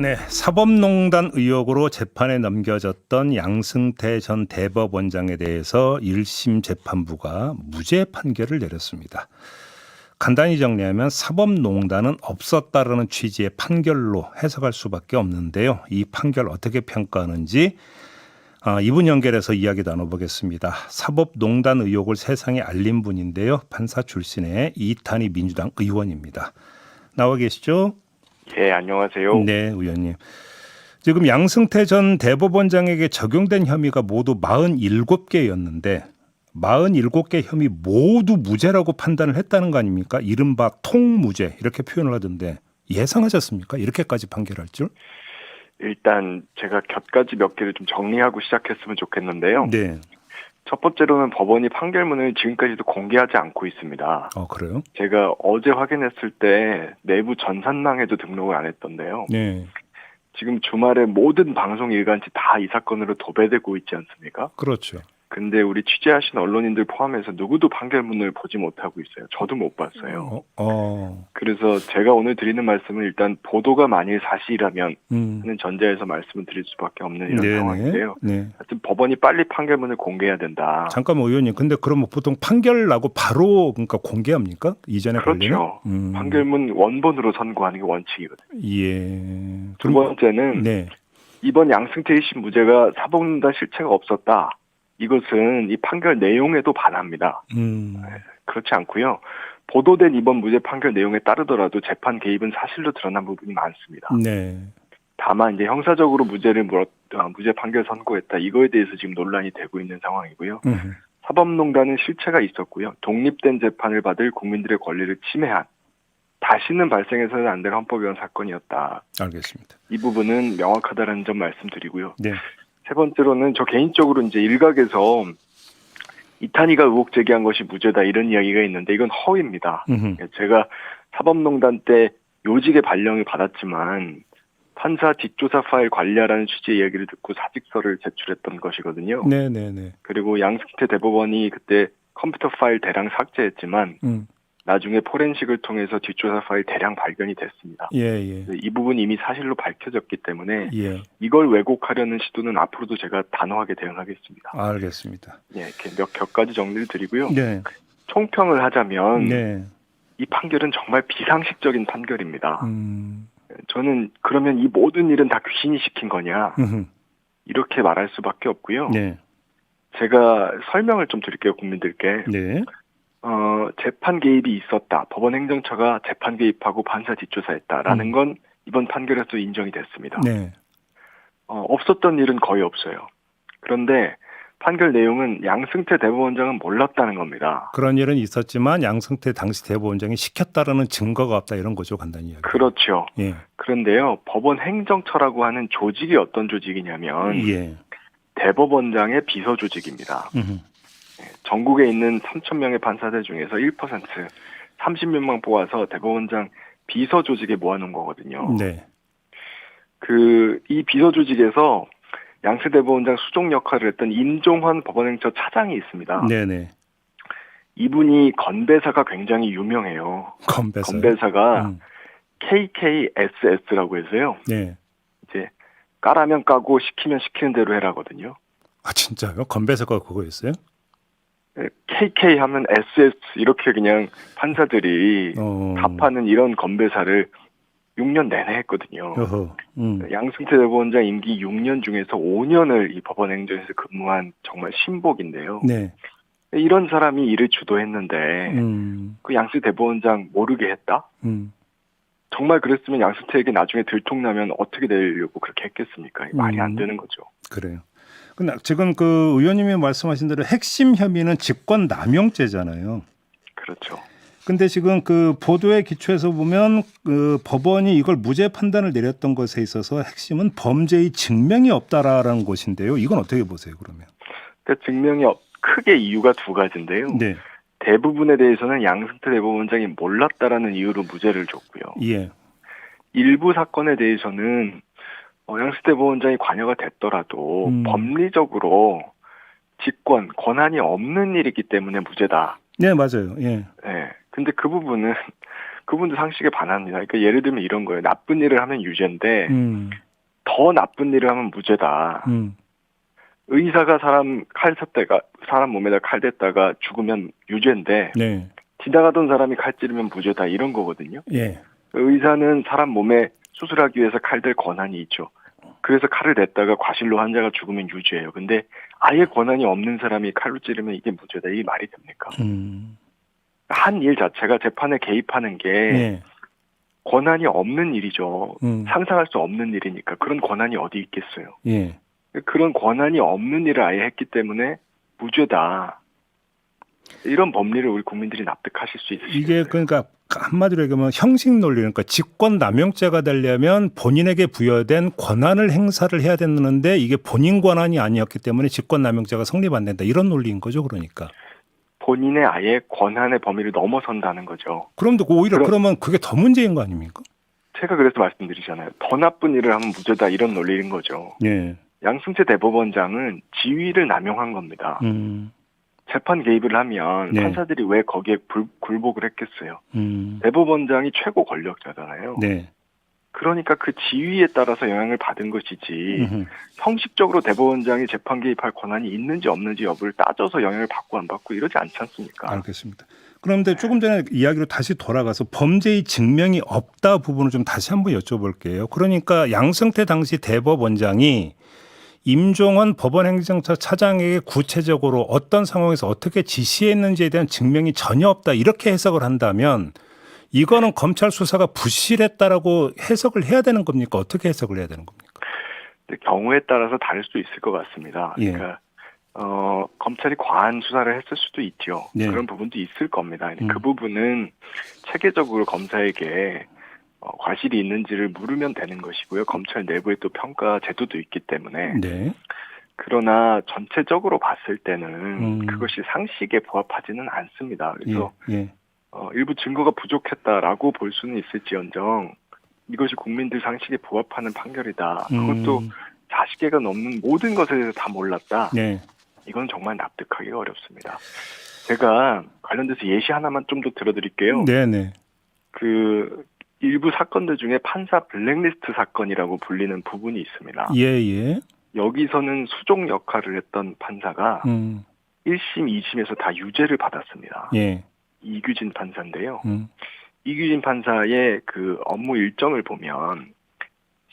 네, 사법농단 의혹으로 재판에 넘겨졌던 양승태 전 대법원장에 대해서 1심 재판부가 무죄 판결을 내렸습니다. 간단히 정리하면 사법농단은 없었다라는 취지의 판결로 해석할 수밖에 없는데요. 이 판결 어떻게 평가하는지 이분 연결해서 이야기 나눠보겠습니다. 사법농단 의혹을 세상에 알린 분인데요. 판사 출신의 이탄희 민주당 의원입니다. 나와 계시죠? 예, 안녕하세요. 네, 의원님. 지금 양승태 전 대법원장에게 적용된 혐의가 모두 47개였는데 47개 혐의 모두 무죄라고 판단을 했다는 거 아닙니까? 이른바 통무죄 이렇게 표현을 하던데 예상하셨습니까? 이렇게까지 판결할 줄? 일단 제가 곁가지 몇 개를 좀 정리하고 시작했으면 좋겠는데요. 네. 첫 번째로는 법원이 판결문을 지금까지도 공개하지 않고 있습니다. 그래요? 제가 어제 확인했을 때 내부 전산망에도 등록을 안 했던데요. 네. 지금 주말에 모든 방송 일간지 다 이 사건으로 도배되고 있지 않습니까? 그렇죠. 근데 우리 취재하신 언론인들 포함해서 누구도 판결문을 보지 못하고 있어요. 저도 못 봤어요. 그래서 제가 오늘 드리는 말씀은 일단 보도가 만일 사실이라면 하는 전제에서 말씀을 드릴 수밖에 없는 이런 상황인데요. 네. 하여튼 법원이 빨리 판결문을 공개해야 된다. 잠깐만 의원님. 근데 그러면 보통 판결 나고 바로 그러니까 공개합니까? 이전에 그렇죠. 판결문 원본으로 선고하는 게 원칙이거든요. 예. 두 번째는 네. 이번 양승태 1심 무죄가 사법농단 실체가 없었다. 이것은 이 판결 내용에도 반합니다. 그렇지 않고요. 보도된 이번 무죄 판결 내용에 따르더라도 재판 개입은 사실로 드러난 부분이 많습니다. 네. 다만 이제 형사적으로 무죄 판결 선고했다. 이거에 대해서 지금 논란이 되고 있는 상황이고요. 사법농단은 실체가 있었고요. 독립된 재판을 받을 국민들의 권리를 침해한 다시는 발생해서는 안 될 헌법위반 사건이었다. 알겠습니다. 이 부분은 명확하다는 점 말씀드리고요. 네. 세 번째로는 저 개인적으로 이제 일각에서 이탄희가 의혹 제기한 것이 무죄다 이런 이야기가 있는데 이건 허위입니다. 제가 사법농단 때 요직의 발령을 받았지만 판사 뒷조사 파일 관리하라는 취지의 이야기를 듣고 사직서를 제출했던 것이거든요. 네네네. 그리고 양승태 대법원이 그때 컴퓨터 파일 대량 삭제했지만 나중에 포렌식을 통해서 뒷조사 파일 대량 발견이 됐습니다. 예. 이 부분이 이미 사실로 밝혀졌기 때문에 예. 이걸 왜곡하려는 시도는 앞으로도 제가 단호하게 대응하겠습니다. 알겠습니다. 예, 이렇게 몇 가지 정리를 드리고요. 네. 총평을 하자면 네. 이 판결은 정말 비상식적인 판결입니다. 저는 그러면 이 모든 일은 다 귀신이 시킨 거냐 이렇게 말할 수밖에 없고요. 네. 제가 설명을 좀 드릴게요, 국민들께. 네. 재판 개입이 있었다. 법원 행정처가 재판 개입하고 판사 뒷조사했다라는 건 이번 판결에서 인정이 됐습니다. 네. 없었던 일은 거의 없어요. 그런데 판결 내용은 양승태 대법원장은 몰랐다는 겁니다. 그런 일은 있었지만 양승태 당시 대법원장이 시켰다라는 증거가 없다 이런 거죠, 간단히 이야기. 그렇죠. 예. 그런데요, 법원 행정처라고 하는 조직이 어떤 조직이냐면 예. 대법원장의 비서 조직입니다. 전국에 있는 3,000명의 판사들 중에서 1%, 30명만 뽑아서 대법원장 비서 조직에 모아놓은 거거든요. 네. 이 비서 조직에서 양승태 대법원장 수종 역할을 했던 임종헌 법원행처 차장이 있습니다. 네네. 이분이 건배사가 굉장히 유명해요. 건배사가 KKSS라고 해서요. 네. 이제 까라면 까고 시키면 시키는 대로 해라거든요. 아 진짜요? 건배사가 그거였어요? KK 하면 SS 이렇게 그냥 판사들이 답하는 이런 건배사를 6년 내내 했거든요. 양승태 대법원장 임기 6년 중에서 5년을 이 법원 행정에서 근무한 정말 신복인데요. 네. 이런 사람이 일을 주도했는데 그 양승태 대법원장 모르게 했다? 정말 그랬으면 양승태에게 나중에 들통나면 어떻게 되려고 그렇게 했겠습니까? 말이 안 되는 거죠. 그래요. 근데 지금 그 의원님이 말씀하신 대로 핵심 혐의는 직권남용죄잖아요. 그렇죠. 근데 지금 그 보도에 기초해서 보면 그 법원이 이걸 무죄 판단을 내렸던 것에 있어서 핵심은 범죄의 증명이 없다라는 것인데요. 이건 어떻게 보세요, 그러면? 그러니까 증명이 크게 이유가 두 가지인데요. 네. 대부분에 대해서는 양승태 대법원장이 몰랐다라는 이유로 무죄를 줬고요. 예. 일부 사건에 대해서는 양승태 대법원장이 관여가 됐더라도 법리적으로 권한이 없는 일이기 때문에 무죄다. 네, 맞아요. 예. 네. 근데 그 부분은 그분도 상식에 반합니다. 그러니까 예를 들면 이런 거예요. 나쁜 일을 하면 유죄인데 더 나쁜 일을 하면 무죄다. 의사가 사람 몸에다 칼 댔다가 죽으면 유죄인데 네. 지나가던 사람이 칼 찌르면 무죄다 이런 거거든요. 예. 의사는 사람 몸에 수술하기 위해서 칼 댈 권한이 있죠. 그래서 칼을 댔다가 과실로 환자가 죽으면 유죄예요. 근데 아예 권한이 없는 사람이 칼로 찌르면 이게 무죄다. 이게 말이 됩니까? 한 일 자체가 재판에 개입하는 게 예. 권한이 없는 일이죠. 상상할 수 없는 일이니까 그런 권한이 어디 있겠어요. 예. 그런 권한이 없는 일을 아예 했기 때문에 무죄다. 이런 법리를 우리 국민들이 납득하실 수 있으시겠어요? 이게 그러니까 한마디로 얘기하면 형식 논리, 그러니까 직권남용죄가 되려면 본인에게 부여된 권한을 행사를 해야 되는데 이게 본인 권한이 아니었기 때문에 직권남용죄가 성립 안 된다. 이런 논리인 거죠, 그러니까. 본인의 아예 권한의 범위를 넘어선다는 거죠. 그런데 오히려 그러면 그게 더 문제인 거 아닙니까? 제가 그래서 말씀드리잖아요. 더 나쁜 일을 하면 무죄다 이런 논리인 거죠. 예. 양승태 대법원장은 지위를 남용한 겁니다. 재판 개입을 하면 네. 판사들이 왜 거기에 굴복을 했겠어요. 대법원장이 최고 권력자잖아요. 네. 그러니까 그 지위에 따라서 영향을 받은 것이지 형식적으로 대법원장이 재판 개입할 권한이 있는지 없는지 여부를 따져서 영향을 받고 안 받고 이러지 않지 않습니까? 알겠습니다. 그런데 조금 전에 이야기로 다시 돌아가서 범죄의 증명이 없다 부분을 좀 다시 한번 여쭤볼게요. 그러니까 양승태 당시 대법원장이 임종원 법원행정처 차장에게 구체적으로 어떤 상황에서 어떻게 지시했는지에 대한 증명이 전혀 없다 이렇게 해석을 한다면 이거는 검찰 수사가 부실했다라고 해석을 해야 되는 겁니까? 어떻게 해석을 해야 되는 겁니까? 경우에 따라서 다를 수 있을 것 같습니다. 예. 그러니까 검찰이 과한 수사를 했을 수도 있죠. 예. 그런 부분도 있을 겁니다. 그 부분은 체계적으로 검사에게 과실이 있는지를 물으면 되는 것이고요. 검찰 내부에 또 평가 제도도 있기 때문에. 네. 그러나 전체적으로 봤을 때는 그것이 상식에 부합하지는 않습니다. 그래서 예. 일부 증거가 부족했다라고 볼 수는 있을지언정 이것이 국민들 상식에 부합하는 판결이다. 그것도 40개가 넘는 모든 것에 대해서 다 몰랐다. 네. 이건 정말 납득하기가 어렵습니다. 제가 관련돼서 예시 하나만 좀 더 들어드릴게요. 네네. 그 일부 사건들 중에 판사 블랙리스트 사건이라고 불리는 부분이 있습니다. 예. 여기서는 수종 역할을 했던 판사가 1심, 2심에서 다 유죄를 받았습니다. 예. 이규진 판사인데요. 이규진 판사의 그 업무 일정을 보면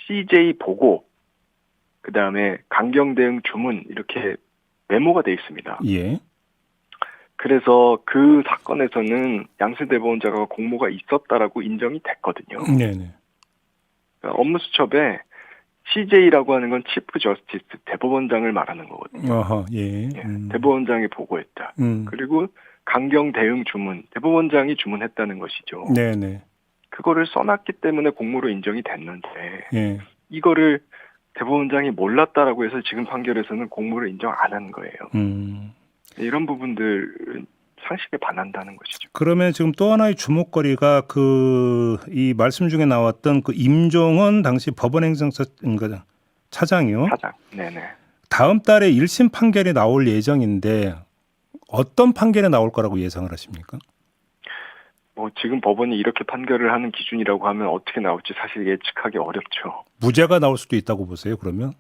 CJ 보고, 그 다음에 강경 대응 주문 이렇게 메모가 돼 있습니다. 예. 그래서 그 사건에서는 양승태 대법원장과 공모가 있었다라고 인정이 됐거든요. 네네. 그러니까 업무 수첩에 CJ라고 하는 건 치프 저스티스 대법원장을 말하는 거거든요. 어허, 예. 대법원장이 보고했다. 그리고 강경 대응 주문, 대법원장이 주문했다는 것이죠. 네네. 그거를 써놨기 때문에 공모로 인정이 됐는데 예. 이거를 대법원장이 몰랐다라고 해서 지금 판결에서는 공모를 인정 안 하는 거예요. 이런 부분들은 상식에 반한다는 것이죠. 그러면 지금 또 하나의 주목거리가 이 말씀 중에 나왔던 그 임종원 당시 법원행정처 차장이요. 차장. 네네. 다음 달에 1심 판결이 나올 예정인데 어떤 판결이 나올 거라고 예상을 하십니까? 지금 법원이 이렇게 판결을 하는 기준이라고 하면 어떻게 나올지 사실 예측하기 어렵죠. 무죄가 나올 수도 있다고 보세요, 그러면?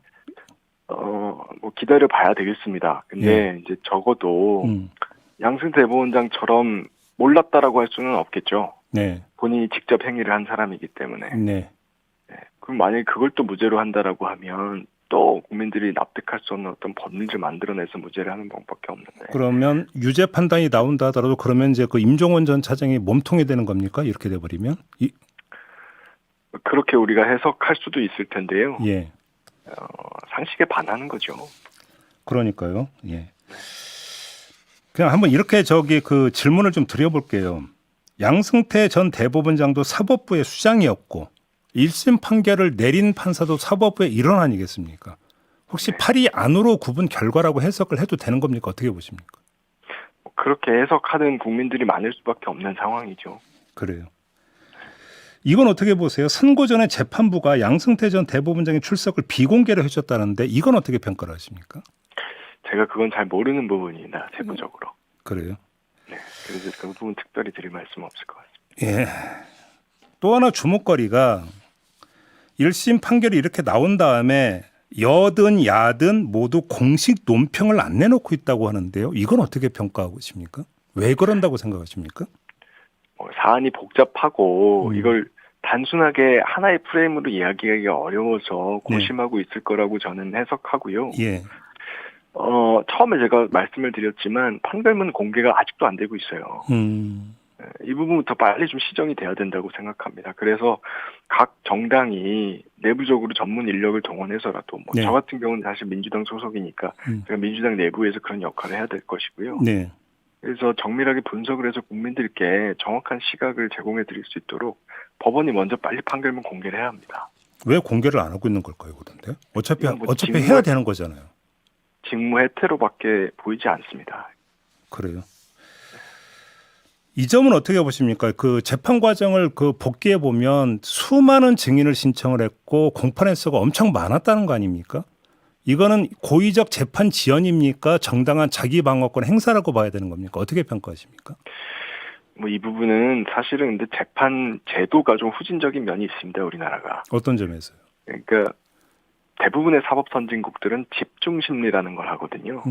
기다려 봐야 되겠습니다. 근데 이제 적어도 양승태 대법원장처럼 몰랐다라고 할 수는 없겠죠. 네. 본인이 직접 행위를 한 사람이기 때문에. 네. 그럼 만약에 그걸 또 무죄로 한다라고 하면 또 국민들이 납득할 수 없는 어떤 법리를 만들어내서 무죄를 하는 방법밖에 없는데. 그러면 유죄 판단이 나온다 하더라도 그러면 이제 그 임종원 전 차장이 몸통이 되는 겁니까? 이렇게 돼버리면? 그렇게 우리가 해석할 수도 있을 텐데요. 예. 상식에 반하는 거죠. 그러니까요. 예. 그냥 한번 이렇게 그 질문을 좀 드려볼게요. 양승태 전 대법원장도 사법부의 수장이었고 1심 판결을 내린 판사도 사법부의 일원 아니겠습니까? 혹시 파리 안으로 굽은 결과라고 해석을 해도 되는 겁니까? 어떻게 보십니까? 그렇게 해석하는 국민들이 많을 수밖에 없는 상황이죠. 그래요. 이건 어떻게 보세요? 선고 전에 재판부가 양승태 전 대법원장의 출석을 비공개로 해줬다는데 이건 어떻게 평가를 하십니까? 제가 그건 잘 모르는 부분이다, 세부적으로. 그래요? 네, 그래서 그 부분 특별히 드릴 말씀 없을 것 같습니다. 예. 또 하나 주목거리가 1심 판결이 이렇게 나온 다음에 여든 야든 모두 공식 논평을 안 내놓고 있다고 하는데요. 이건 어떻게 평가하고 계십니까? 왜 그런다고 생각하십니까? 사안이 복잡하고 이걸 단순하게 하나의 프레임으로 이야기하기가 어려워서 고심하고 있을 거라고 저는 해석하고요. 예. 처음에 제가 말씀을 드렸지만 판결문 공개가 아직도 안 되고 있어요. 이 부분부터 빨리 좀 시정이 돼야 된다고 생각합니다. 그래서 각 정당이 내부적으로 전문 인력을 동원해서라도 네. 저 같은 경우는 사실 민주당 소속이니까 제가 민주당 내부에서 그런 역할을 해야 될 것이고요. 네. 그래서 정밀하게 분석을 해서 국민들께 정확한 시각을 제공해 드릴 수 있도록 법원이 먼저 빨리 판결문 공개를 해야 합니다. 왜 공개를 안 하고 있는 걸까요, 그런데? 어차피 직무- 해야 되는 거잖아요. 직무 해태로밖에 보이지 않습니다. 그래요. 이 점은 어떻게 보십니까? 그 재판 과정을 그 복기해 보면 수많은 증인을 신청을 했고 공판 횟수가 엄청 많았다는 거 아닙니까? 이거는 고의적 재판 지연입니까? 정당한 자기 방어권 행사라고 봐야 되는 겁니까? 어떻게 평가하십니까? 이 부분은 사실은 근데 재판 제도가 좀 후진적인 면이 있습니다, 우리나라가. 어떤 점에서요? 그러니까 대부분의 사법 선진국들은 집중 심리라는 걸 하거든요.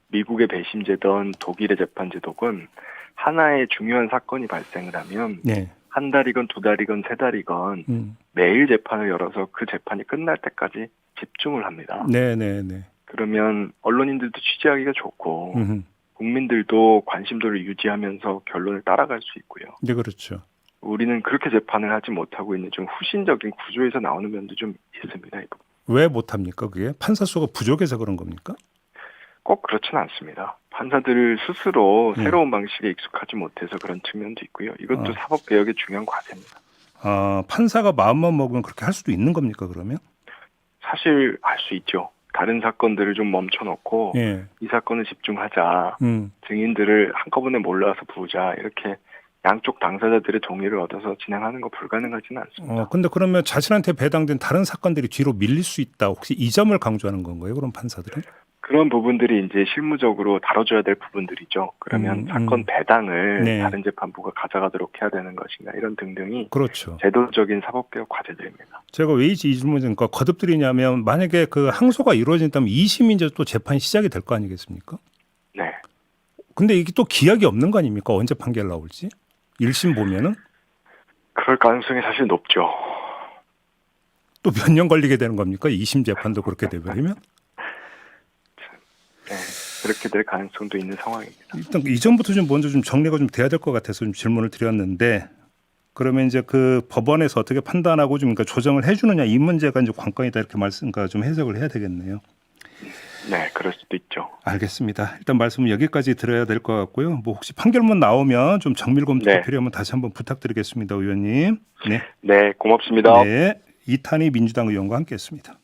미국의 배심제든 독일의 재판제도건 하나의 중요한 사건이 발생을 하면 네. 한 달이건 두 달이건 세 달이건 매일 재판을 열어서 그 재판이 끝날 때까지 집중을 합니다. 네네네. 그러면 언론인들도 취재하기가 좋고 국민들도 관심도를 유지하면서 결론을 따라갈 수 있고요. 네, 그렇죠. 우리는 그렇게 재판을 하지 못하고 있는 좀 후신적인 구조에서 나오는 면도 좀 있습니다. 이거. 왜 못합니까? 그게 판사 수가 부족해서 그런 겁니까? 꼭 그렇지는 않습니다. 판사들 스스로 새로운 방식에 익숙하지 못해서 그런 측면도 있고요. 이것도 사법개혁의 중요한 과제입니다. 판사가 마음만 먹으면 그렇게 할 수도 있는 겁니까, 그러면? 사실 할 수 있죠. 다른 사건들을 좀 멈춰놓고 예. 이 사건에 집중하자. 증인들을 한꺼번에 몰라서 부르자. 이렇게 양쪽 당사자들의 동의를 얻어서 진행하는 거 불가능하지는 않습니다. 근데 그러면 자신한테 배당된 다른 사건들이 뒤로 밀릴 수 있다. 혹시 이 점을 강조하는 건가요? 그럼 판사들은? 그런 부분들이 이제 실무적으로 다뤄줘야 될 부분들이죠. 그러면 사건 배당을 네. 다른 재판부가 가져가도록 해야 되는 것인가 이런 등등이 그렇죠. 제도적인 사법개혁 과제들입니다. 제가 왜 이 질문을 그러니까 거듭드리냐면 만약에 그 항소가 이루어진다면 2심 이제 또 재판이 시작이 될 거 아니겠습니까? 네. 근데 이게 또 기약이 없는 거 아닙니까? 언제 판결 나올지? 1심 보면은 그럴 가능성이 사실 높죠. 또 몇 년 걸리게 되는 겁니까? 2심 재판도 그렇게 돼버리면? 네, 그렇게 될 가능성도 있는 상황입니다. 일단 이전부터 좀 먼저 좀 정리가 좀 돼야 될 것 같아서 좀 질문을 드렸는데 그러면 이제 그 법원에서 어떻게 판단하고 좀 그러니까 조정을 해주느냐 이 문제가 이제 관건이다 이렇게 그러니까 좀 해석을 해야 되겠네요. 네, 그럴 수도 있죠. 알겠습니다. 일단 말씀은 여기까지 들어야 될 것 같고요. 뭐 혹시 판결문 나오면 좀 정밀 검토 네. 필요하면 다시 한번 부탁드리겠습니다, 의원님. 네, 네, 고맙습니다. 네, 이탄희 민주당 의원과 함께했습니다.